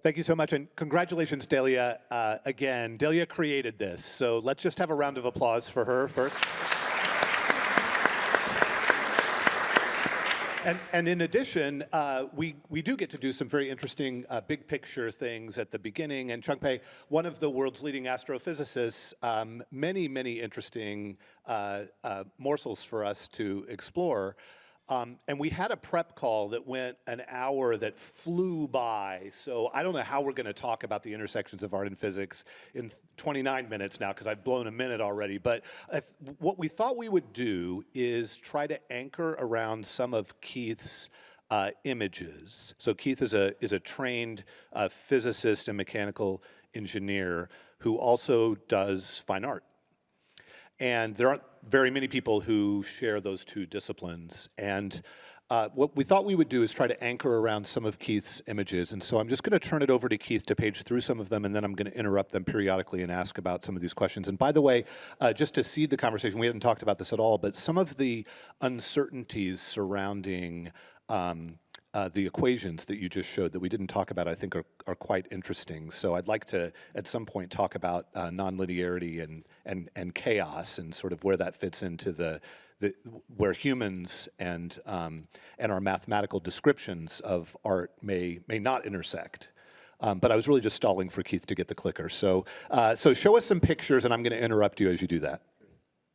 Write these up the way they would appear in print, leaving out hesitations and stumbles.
Thank you so much, and congratulations, Delia. Again, Delia created this, so let's just have a round of applause for her first. And in addition, we do get to do some very interesting big picture things at the beginning. And Chung-Pei, one of the world's leading astrophysicists, many interesting morsels for us to explore. And we had a prep call that went an hour that flew by. So I don't know how we're going to talk about the intersections of art and physics in 29 minutes now, because I've blown a minute already. But what we thought we would do is try to anchor around some of Keith's images. So Keith is a trained physicist and mechanical engineer who also does fine art. And there aren't very many people who share those two disciplines. And what we thought we would do is try to anchor around some of Keith's images. And so I'm just going to turn it over to Keith to page through some of them, and then I'm going to interrupt them periodically and ask about some of these questions. And by the way, just to seed the conversation, we hadn't talked about this at all, but some of the uncertainties surrounding the equations that you just showed that we didn't talk about, I think are quite interesting. So I'd like to, at some point, talk about nonlinearity and chaos and sort of where that fits into where humans and our mathematical descriptions of art may not intersect. But I was really just stalling for Keith to get the clicker. So show us some pictures, and I'm going to interrupt you as you do that.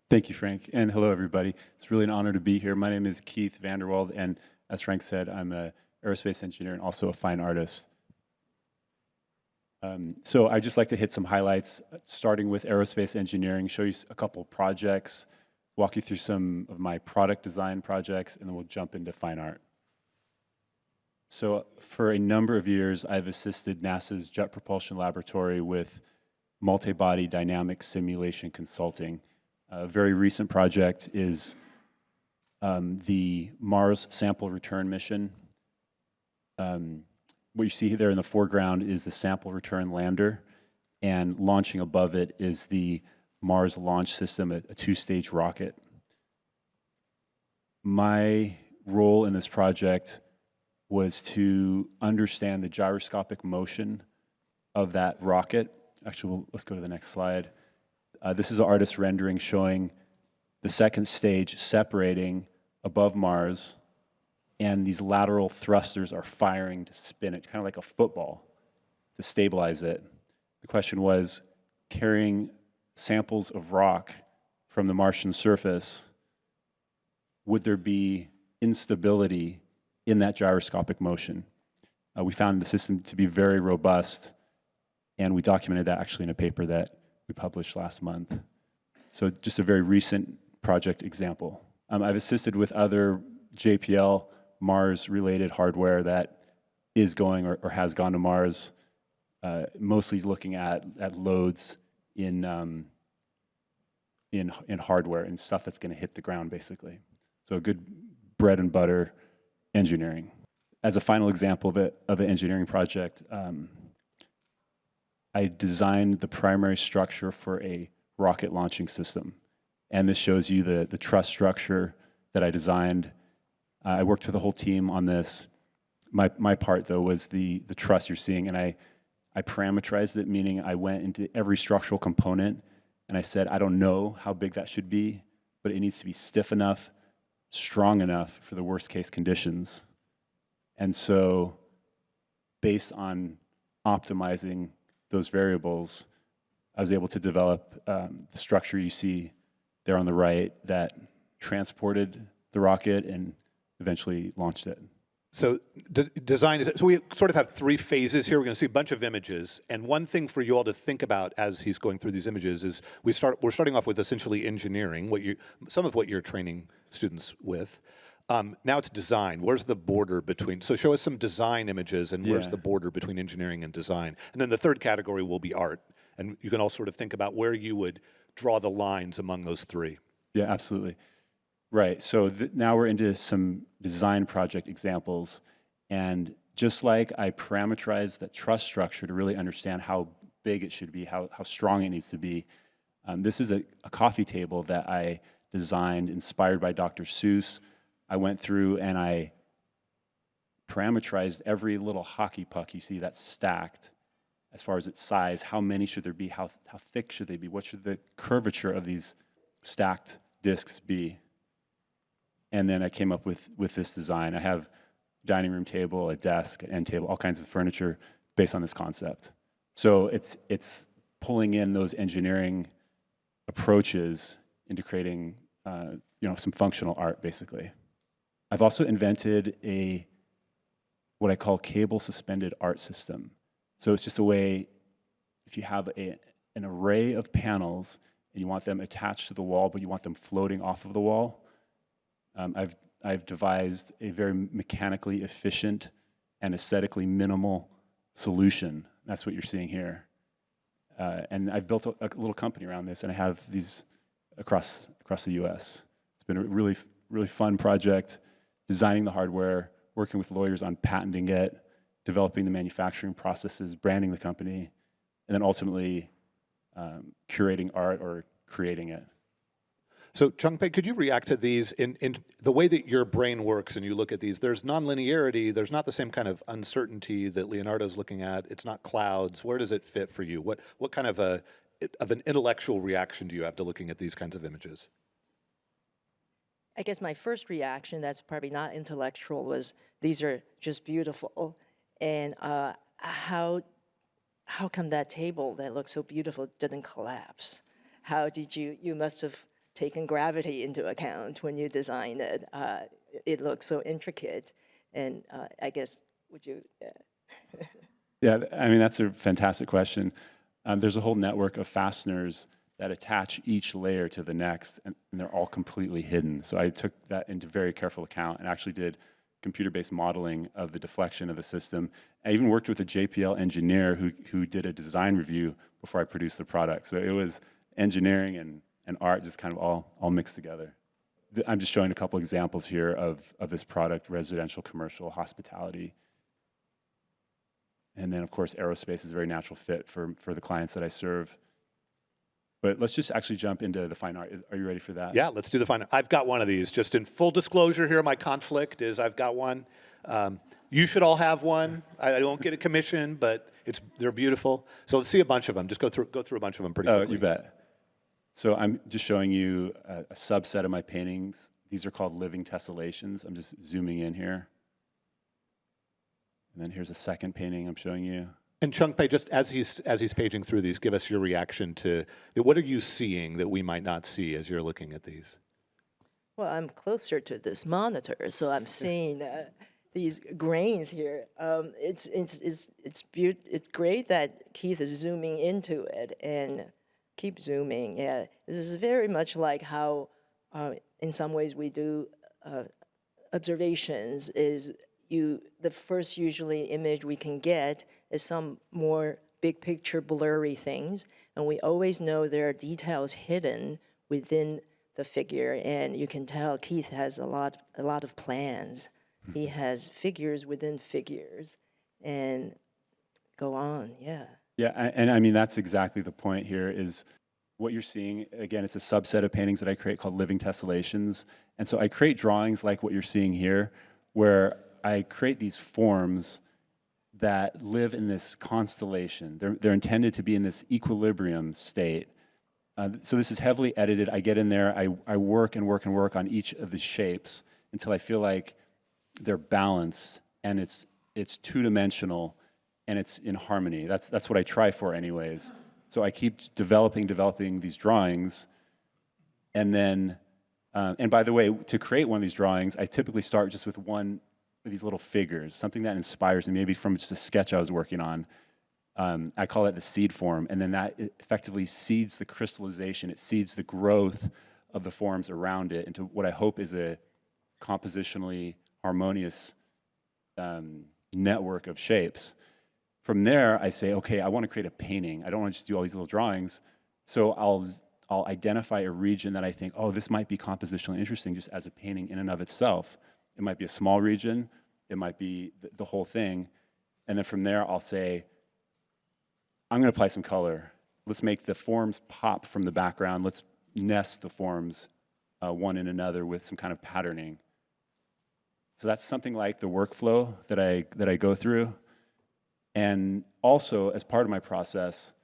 Thank you, Frank, and hello, everybody. It's really an honor to be here. My name is Keith Vanderwald, and as Frank said, I'm an aerospace engineer and also a fine artist. So I'd just like to hit some highlights, starting with aerospace engineering, show you a couple projects, walk you through some of my product design projects, and then we'll jump into fine art. So for a number of years, I've assisted NASA's Jet Propulsion Laboratory with multi-body dynamic simulation consulting. A very recent project is the Mars sample return mission. What you see there in the foreground is the sample return lander, and launching above it is the Mars launch system, a two-stage rocket. My role in this project was to understand the gyroscopic motion of that rocket. Actually, let's go to the next slide. This is an artist rendering showing the second stage separating above Mars, and these lateral thrusters are firing to spin it, kind of like a football, to stabilize it. The question was, carrying samples of rock from the Martian surface, would there be instability in that gyroscopic motion? We found the system to be very robust, and we documented that actually in a paper that we published last month. So just a very recent project example. I've assisted with other JPL Mars-related hardware that is going or has gone to Mars, mostly looking at loads in hardware and stuff that's going to hit the ground, basically. So a good bread and butter engineering. As a final example of an engineering project, I designed the primary structure for a rocket launching system. And this shows you the truss structure that I designed. I worked with the whole team on this. My part, though, was the truss you're seeing, and I parameterized it, meaning I went into every structural component, and I said, I don't know how big that should be, but it needs to be stiff enough, strong enough for the worst case conditions. And so, based on optimizing those variables, I was able to develop the structure you see there on the right that transported the rocket and eventually launched it. So design is, so we sort of have three phases here. We're going to see a bunch of images, and one thing for you all to think about as he's going through these images is we're starting off with essentially engineering, some of what you're training students with. Now it's design. Where's the border between? So show us some design images, and where's the border between engineering and design? And then the third category will be art, and you can all sort of think about where you would draw the lines among those three. Yeah, absolutely. Right, so now we're into some design project examples, and just like I parameterized the truss structure to really understand how big it should be, how strong it needs to be, this is a coffee table that I designed inspired by Dr. Seuss. I went through and I parameterized every little hockey puck you see that's stacked as far as its size. How many should there be? How thick should they be? What should the curvature of these stacked discs be? And then I came up with this design. I have a dining room table, a desk, an end table, all kinds of furniture based on this concept. So it's pulling in those engineering approaches into creating some functional art, basically. I've also invented what I call cable suspended art system. So it's just a way, if you have an array of panels and you want them attached to the wall, but you want them floating off of the wall, I've devised a very mechanically efficient and aesthetically minimal solution. That's what you're seeing here. And I've built a little company around this, and I have these across the US. It's been a really, really fun project, designing the hardware, working with lawyers on patenting it, developing the manufacturing processes, branding the company, and then ultimately curating art or creating it. So Chung-Pei, could you react to these in the way that your brain works and you look at these? There's nonlinearity. There's not the same kind of uncertainty that Leonardo's looking at. It's not clouds. Where does it fit for you? What kind of an intellectual reaction do you have to looking at these kinds of images? I guess my first reaction, that's probably not intellectual, was these are just beautiful. And how come that table that looks so beautiful didn't collapse? How did you must have taken gravity into account when you designed it. It looks so intricate. And I guess, would you? Yeah, I mean, that's a fantastic question. There's a whole network of fasteners that attach each layer to the next, and they're all completely hidden. So I took that into very careful account and actually did computer-based modeling of the deflection of the system. I even worked with a JPL engineer who did a design review before I produced the product. So it was engineering and art just kind of all mixed together. I'm just showing a couple examples here of this product: residential, commercial, hospitality. And then, of course, aerospace is a very natural fit for the clients that I serve. But let's just actually jump into the fine art. Are you ready for that? Yeah, let's do the fine art. I've got one of these. Just in full disclosure here, my conflict is I've got one. You should all have one. I don't get a commission, but they're beautiful. So let's see a bunch of them. Just go through a bunch of them pretty quickly. Oh, you bet. So I'm just showing you a subset of my paintings. These are called living tessellations. I'm just zooming in here. And then here's a second painting I'm showing you. And Chung-Pei, just as he's paging through these, give us your reaction to what are you seeing that we might not see as you're looking at these? Well, I'm closer to this monitor, so I'm seeing these grains here. It's great that Keith is zooming into it and keep zooming. Yeah, this is very much like how, in some ways, we do observations. The first usually image we can get is some more big picture blurry things, and we always know there are details hidden within the figure, and you can tell Keith has a lot of plans. He has figures within figures, and go on, yeah. Yeah, and I mean, that's exactly the point here is what you're seeing. Again, it's a subset of paintings that I create called living tessellations. And so I create drawings like what you're seeing here, where I create these forms that live in this constellation. They're intended to be in this equilibrium state. So this is heavily edited. I get in there, I work and work and work on each of the shapes until I feel like they're balanced and it's two-dimensional and it's in harmony. That's what I try for anyways. So I keep developing these drawings, and then, and by the way, to create one of these drawings, I typically start just with one of these little figures, something that inspires me, maybe from just a sketch I was working on. I call it the seed form, and then that effectively seeds the crystallization. It seeds the growth of the forms around it into what I hope is a compositionally harmonious network of shapes. From there, I say, okay, I want to create a painting. I don't want to just do all these little drawings. So I'll identify a region that I think, oh, this might be compositionally interesting just as a painting in and of itself. It might be a small region. It might be the whole thing. And then from there, I'll say, I'm going to apply some color. Let's make the forms pop from the background. Let's nest the forms one in another with some kind of patterning. So that's something like the workflow that I go through. And also, as part of my process,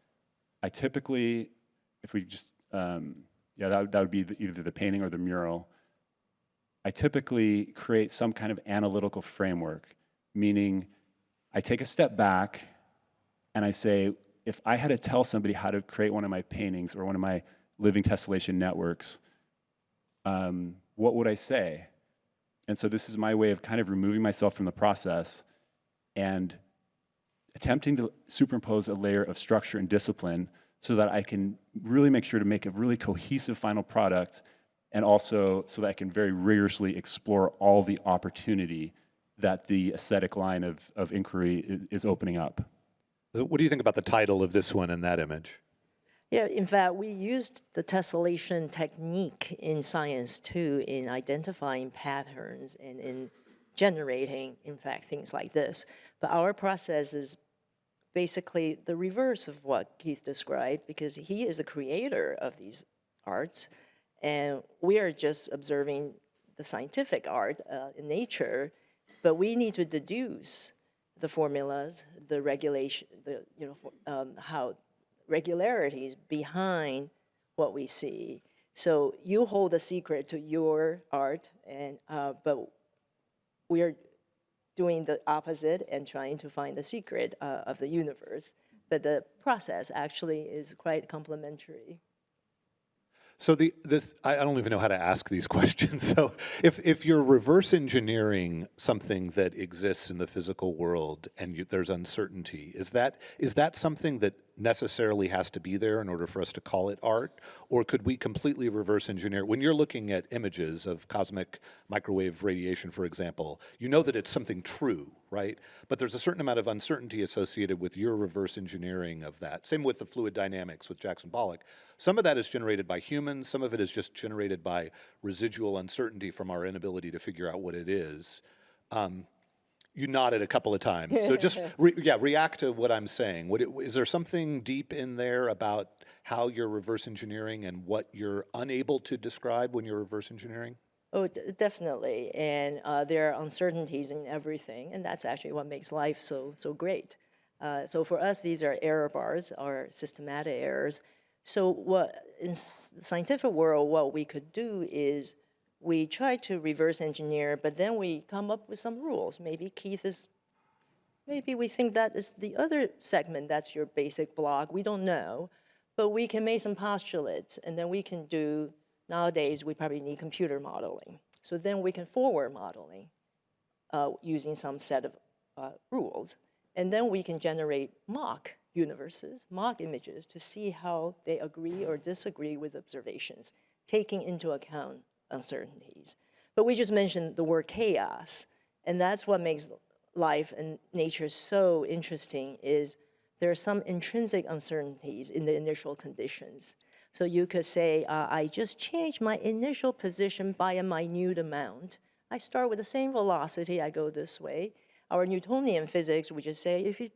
I typically, if we just, that would be either the painting or the mural. I typically create some kind of analytical framework, meaning I take a step back and I say, if I had to tell somebody how to create one of my paintings or one of my living tessellation networks, what would I say? And so this is my way of kind of removing myself from the process and attempting to superimpose a layer of structure and discipline so that I can really make sure to make a really cohesive final product, and also so that I can very rigorously explore all the opportunity that the aesthetic line of inquiry is opening up. What do you think about the title of this one and that image? Yeah, in fact, we used the tessellation technique in science too, in identifying patterns and in generating, in fact, things like this. But our process is basically the reverse of what Keith described, because he is a creator of these arts, and we are just observing the scientific art in nature, but we need to deduce the formulas, the regulation, how regularities behind what we see. So you hold a secret to your art, and but we are doing the opposite and trying to find the secret of the universe. But the process actually is quite complementary. So I don't even know how to ask these questions. So if you're reverse engineering something that exists in the physical world and there's uncertainty, is that something that necessarily has to be there in order for us to call it art? Or could we completely reverse engineer? When you're looking at images of cosmic microwave radiation, for example, you know that it's something true, right? But there's a certain amount of uncertainty associated with your reverse engineering of that. Same with the fluid dynamics with Jackson Pollock. Some of that is generated by humans, some of it is just generated by residual uncertainty from our inability to figure out what it is. You nodded a couple of times. So just, react to what I'm saying. Is there something deep in there about how you're reverse engineering and what you're unable to describe when you're reverse engineering? Oh, definitely. And there are uncertainties in everything, and that's actually what makes life so great. So for us, these are error bars, or systematic errors. So what in the scientific world, what we could do is we try to reverse engineer, but then we come up with some rules. Maybe maybe we think that is the other segment, that's your basic block. We don't know, but we can make some postulates, and then we can do, nowadays we probably need computer modeling. So then we can forward modeling using some set of rules. And then we can generate mock universes, mock images, to see how they agree or disagree with observations, taking into account uncertainties. But we just mentioned the word chaos, and that's what makes life and nature so interesting, is there are some intrinsic uncertainties in the initial conditions. So you could say, I just changed my initial position by a minute amount. I start with the same velocity, I go this way. Our Newtonian physics would just say, if you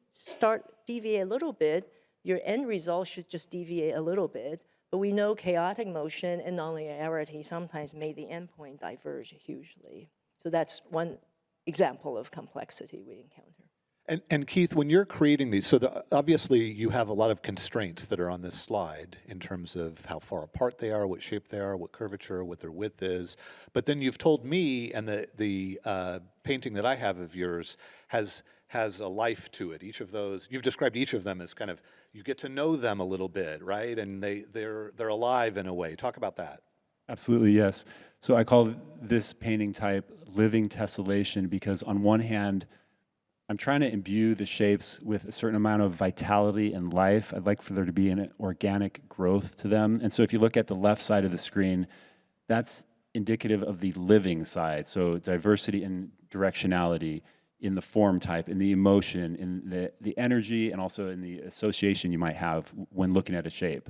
deviate a little bit, your end result should just deviate a little bit. But we know chaotic motion and nonlinearity sometimes make the endpoint diverge hugely. So that's one example of complexity we encounter. And Keith, when you're creating these, so obviously you have a lot of constraints that are on this slide in terms of how far apart they are, what shape they are, what curvature, what their width is. But then you've told me, and the painting that I have of yours has a life to it. Each of those, you've described each of them as kind of, you get to know them a little bit, right? And they're alive in a way. Talk about that. Absolutely, yes. So I call this painting type living tessellation because on one hand, I'm trying to imbue the shapes with a certain amount of vitality and life. I'd like for there to be an organic growth to them. And so if you look at the left side of the screen, that's indicative of the living side. So diversity and directionality in the form type, in the emotion, in the energy, and also in the association you might have when looking at a shape.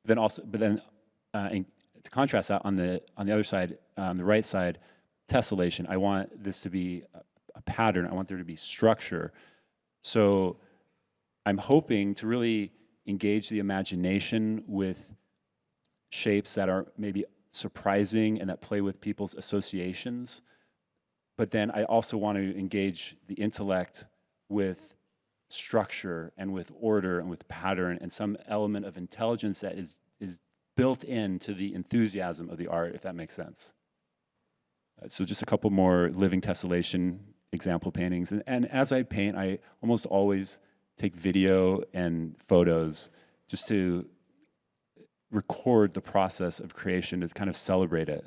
But then to contrast that, on the other side, the right side, tessellation, I want this to be a pattern. I want there to be structure. So I'm hoping to really engage the imagination with shapes that are maybe surprising and that play with people's associations, but then I also want to engage the intellect with structure and with order and with pattern and some element of intelligence that is built into the enthusiasm of the art, if that makes sense. So just a couple more living tessellation example paintings. And as I paint, I almost always take video and photos just to record the process of creation, to kind of celebrate it.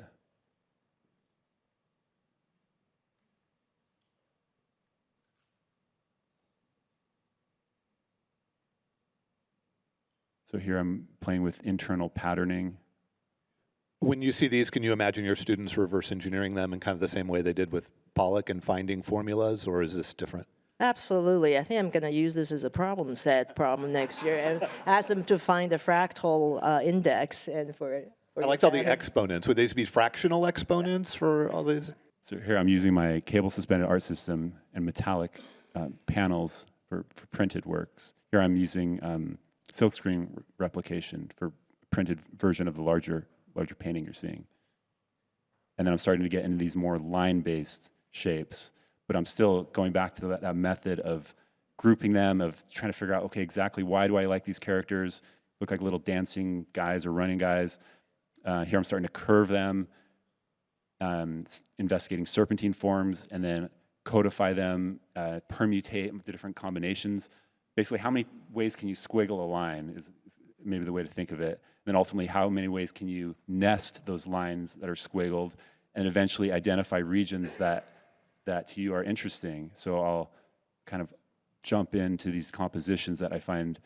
So here I'm playing with internal patterning. When you see these, can you imagine your students reverse engineering them in kind of the same way they did with Pollock and finding formulas, or is this different? Absolutely. I think I'm going to use this as a problem set problem next year and ask them to find the fractal index and for I liked all the exponents. Would these be fractional exponents for all these? So here I'm using my cable suspended art system and metallic panels for printed works. Here I'm using silkscreen replication for printed version of the larger painting you're seeing. And then I'm starting to get into these more line-based shapes, but I'm still going back to that method of grouping them, of trying to figure out, okay, exactly why do I like these characters? Look like little dancing guys or running guys. Here I'm starting to curve them, investigating serpentine forms, and then codify them, permutate the different combinations. Basically, how many ways can you squiggle a line is maybe the way to think of it. And then ultimately, how many ways can you nest those lines that are squiggled and eventually identify regions that to you are interesting. So I'll kind of jump into these compositions that I find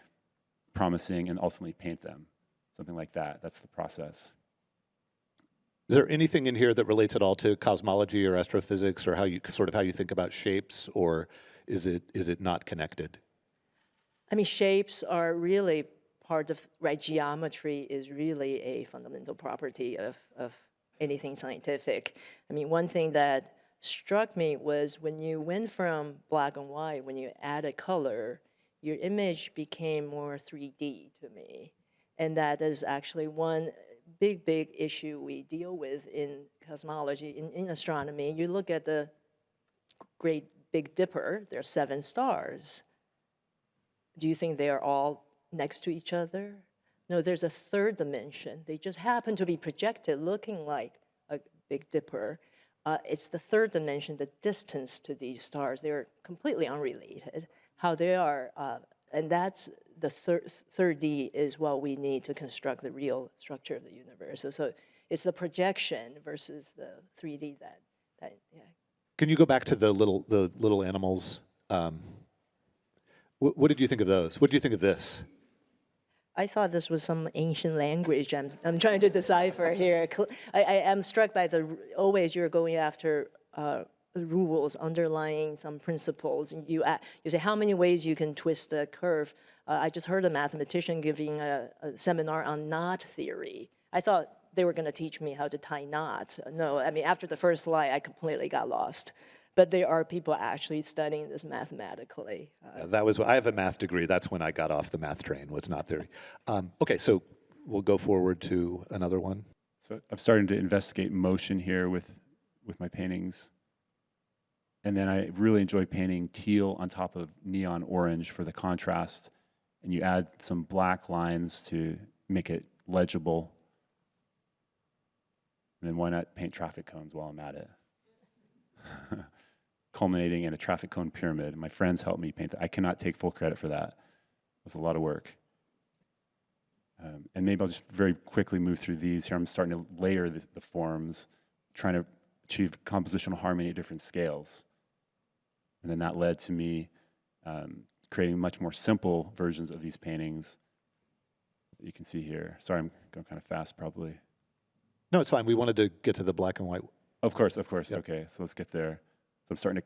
promising and ultimately paint them. Something like that. That's the process. Is there anything in here that relates at all to cosmology or astrophysics, or how you think about shapes, or is it not connected? I mean, shapes are really part of, right, geometry is really a fundamental property of anything scientific. I mean, one thing that struck me was when you went from black and white, when you added color, your image became more 3D to me. And that is actually one big issue we deal with in cosmology, in astronomy. You look at the Great Big Dipper, there are 7 stars. Do you think they are all next to each other? No, there's a third dimension. They just happen to be projected looking like a Big Dipper. It's the third dimension, the distance to these stars. They're completely unrelated. How they are, and that's the third D is what we need to construct the real structure of the universe. So it's the projection versus the 3D that yeah. Can you go back to the little animals? What did you think of those? What do you think of this? I thought this was some ancient language I'm trying to decipher here. I am struck by always you're going after rules underlying some principles. And you say how many ways you can twist a curve. I just heard a mathematician giving a seminar on knot theory. I thought they were going to teach me how to tie knots. No, I mean, after the first slide, I completely got lost. But there are people actually studying this mathematically. I have a math degree. That's when I got off the math train, was knot theory. Okay, so we'll go forward to another one. So I'm starting to investigate motion here with my paintings. And then I really enjoy painting teal on top of neon orange for the contrast. And you add some black lines to make it legible. And then why not paint traffic cones while I'm at it? Culminating in a traffic cone pyramid. My friends helped me paint that. I cannot take full credit for that. It was a lot of work. And maybe I'll just very quickly move through these. Here I'm starting to layer the forms, trying to achieve compositional harmony at different scales. And then that led to me creating much more simple versions of these paintings that you can see here. Sorry, I'm going kind of fast probably. No, it's fine. We wanted to get to the black and white. Of course. Yep. Okay, so let's get there. So I'm starting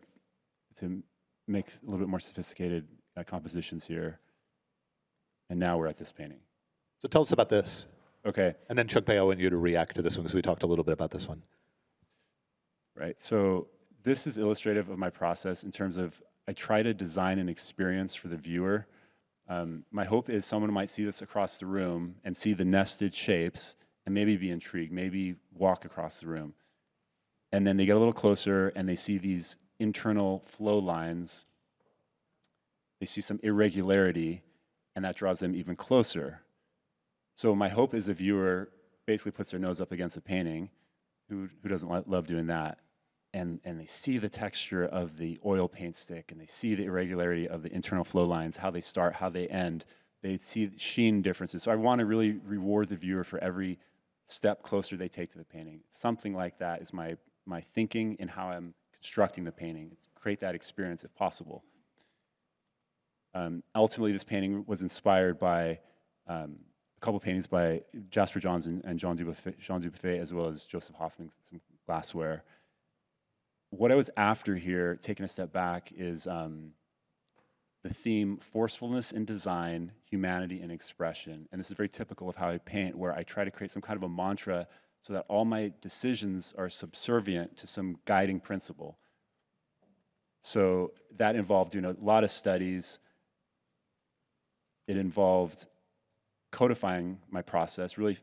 to make a little bit more sophisticated compositions here. And now we're at this painting. So tell us about this. Okay. And then Chung-Pei, I want you to react to this one because we talked a little bit about this one. Right, so this is illustrative of my process in terms of I try to design an experience for the viewer. My hope is someone might see this across the room and see the nested shapes and maybe be intrigued, maybe walk across the room. And then they get a little closer and they see these internal flow lines. They see some irregularity, and that draws them even closer. So my hope is a viewer basically puts their nose up against a painting, who doesn't love doing that, and they see the texture of the oil paint stick, and they see the irregularity of the internal flow lines, how they start, how they end. They see sheen differences. So I want to really reward the viewer for every step closer they take to the painting. Something like that is my thinking in how I'm constructing the painting. It's create that experience if possible. Ultimately, this painting was inspired by a couple paintings by Jasper Johns and Jean Dubuffet, as well as Joseph Hoffman's some glassware. What I was after here, taking a step back, is the theme forcefulness in design, humanity in expression. And this is very typical of how I paint, where I try to create some kind of a mantra so that all my decisions are subservient to some guiding principle. So that involved doing a lot of studies. It involved codifying my process, really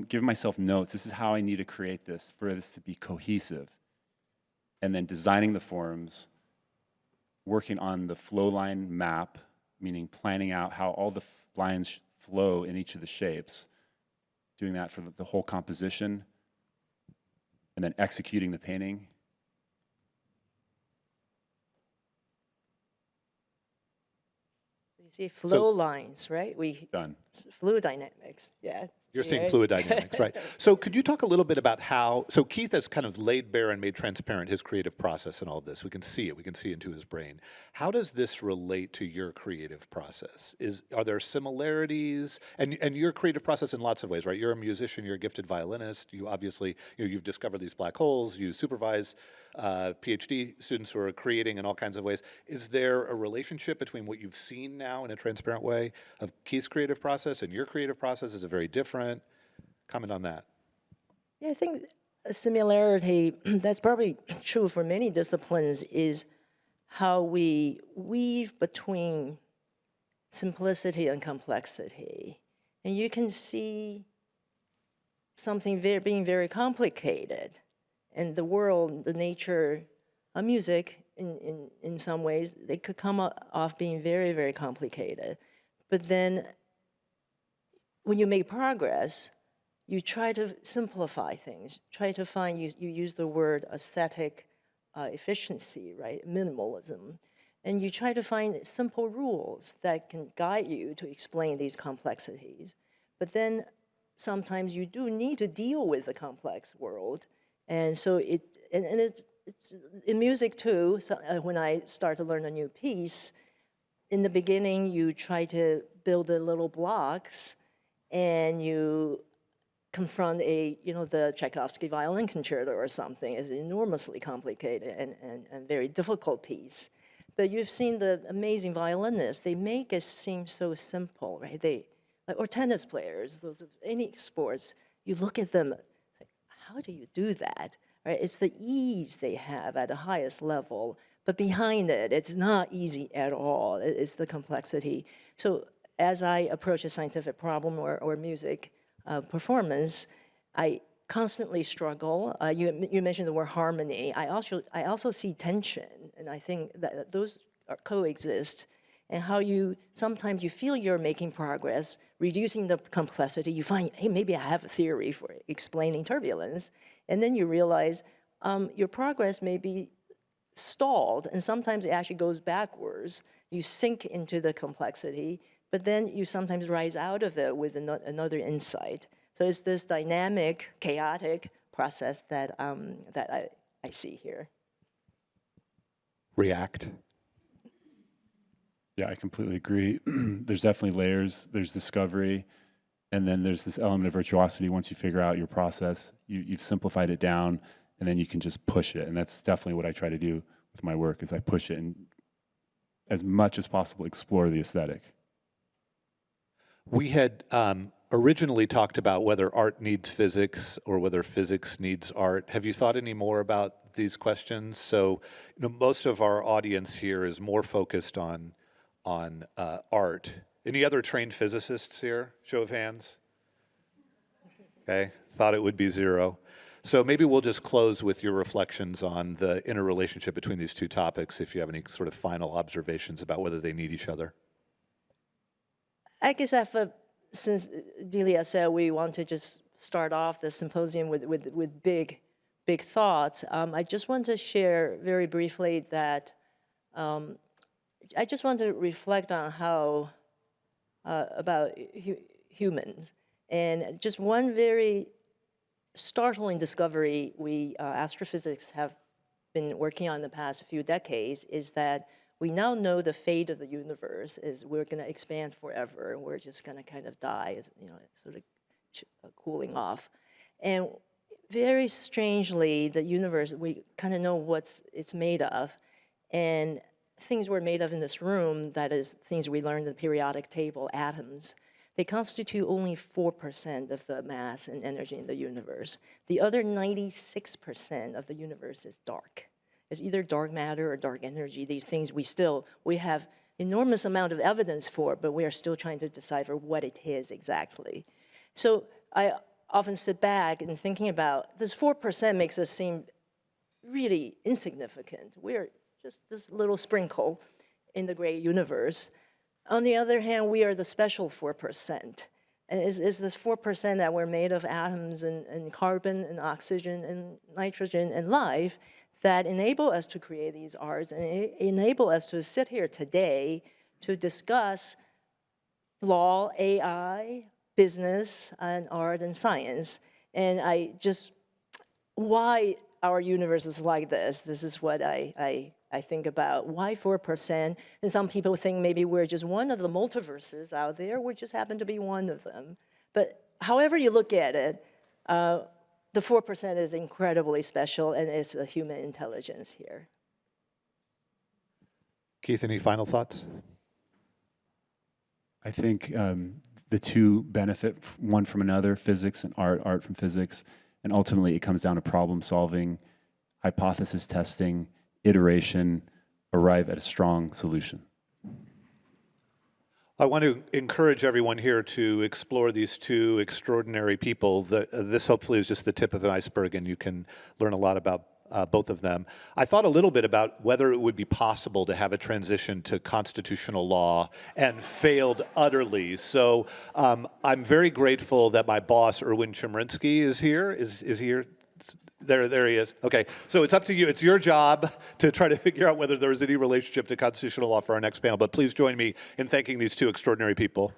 giving myself notes. This is how I need to create this for this to be cohesive. And then designing the forms, working on the flow line map, meaning planning out how all the lines flow in each of the shapes, doing that for the whole composition, and then executing the painting. You see flow lines, right? Done. Fluid dynamics, yeah. You're seeing fluid dynamics, right? So could you talk a little bit about how, so Keith has kind of laid bare and made transparent his creative process in all of this. We can see it, we can see into his brain. How does this relate to your creative process? Are there similarities? And your creative process in lots of ways, right? You're a musician, you're a gifted violinist. You obviously, you've discovered these black holes, you supervise PhD students who are creating in all kinds of ways. Is there a relationship between what you've seen now in a transparent way of Keith's creative process and your creative process? Is it very different? Comment on that. Yeah, I think a similarity that's probably true for many disciplines is how we weave between simplicity and complexity. And you can see something being very complicated. And the world, the nature of music, in some ways, they could come off being very, very complicated. But then when you make progress, you try to simplify things, try to find, you use the word aesthetic efficiency, right, minimalism, and you try to find simple rules that can guide you to explain these complexities. But then sometimes you do need to deal with the complex world, and so it's in music too. So, when I start to learn a new piece, in the beginning you try to build the little blocks, and you confront the Tchaikovsky violin concerto or something is an enormously complicated and very difficult piece. But you've seen the amazing violinists, they make it seem so simple, right? Or tennis players, those of any sports, you look at them, like, how do you do that? Right? It's the ease they have at the highest level, but behind it, it's not easy at all. It's the complexity. So as I approach a scientific problem or music performance, I constantly struggle. You mentioned the word harmony. I also see tension, and I think that those coexist. And how sometimes you feel you're making progress, reducing the complexity. You find, hey, maybe I have a theory for explaining turbulence, and then you realize your progress may be stalled, and sometimes it actually goes backwards. You sink into the complexity, but then you sometimes rise out of it with another insight. So it's this dynamic, chaotic process that I see here. React. Yeah, I completely agree. There's definitely layers. There's discovery, and then there's this element of virtuosity. Once you figure out your process, you've simplified it down, and then you can just push it. And that's definitely what I try to do with my work, is I push it and as much as possible explore the aesthetic. We had originally talked about whether art needs physics or whether physics needs art. Have you thought any more about these questions? So, most of our audience here is more focused on art. Any other trained physicists here? Show of hands. Okay, thought it would be zero. So maybe we'll just close with your reflections on the interrelationship between these two topics, if you have any sort of final observations about whether they need each other. I guess since Delia said we want to just start off the symposium with big thoughts, I just want to share very briefly that I just want to reflect on how about humans. And just one very startling discovery we astrophysics have been working on the past few decades is that we now know the fate of the universe is we're going to expand forever, and we're just going to kind of die, as sort of cooling off. And very strangely, the universe, we kind of know what it's made of, and things we're made of in this room, that is things we learned in the periodic table, atoms, they constitute only 4% of the mass and energy in the universe. The other 96% of the universe is dark. It's either dark matter or dark energy. These things we have enormous amount of evidence for, but we are still trying to decipher what it is exactly. So I often sit back and thinking about this 4% makes us seem really insignificant. We're just this little sprinkle in the great universe. On the other hand, we are the special 4%. And is this 4% that we're made of atoms and carbon and oxygen and nitrogen and life that enable us to create these arts and enable us to sit here today to discuss law, AI, business, and art and science. And why our universe is like this. This is what I think about. Why 4%? And some people think maybe we're just one of the multiverses out there. We just happen to be one of them. But however you look at it, the 4% is incredibly special, and it's a human intelligence here. Keith, any final thoughts? I think the two benefit one from another, physics and art from physics, and ultimately it comes down to problem solving, hypothesis testing, iteration, arrive at a strong solution. I want to encourage everyone here to explore these two extraordinary people. This hopefully is just the tip of an iceberg, and you can learn a lot about both of them. I thought a little bit about whether it would be possible to have a transition to constitutional law, and failed utterly. So I'm very grateful that my boss, Erwin Chemerinsky, is here. Is he here? There he is. Okay, so it's up to you. It's your job to try to figure out whether there is any relationship to constitutional law for our next panel. But please join me in thanking these two extraordinary people.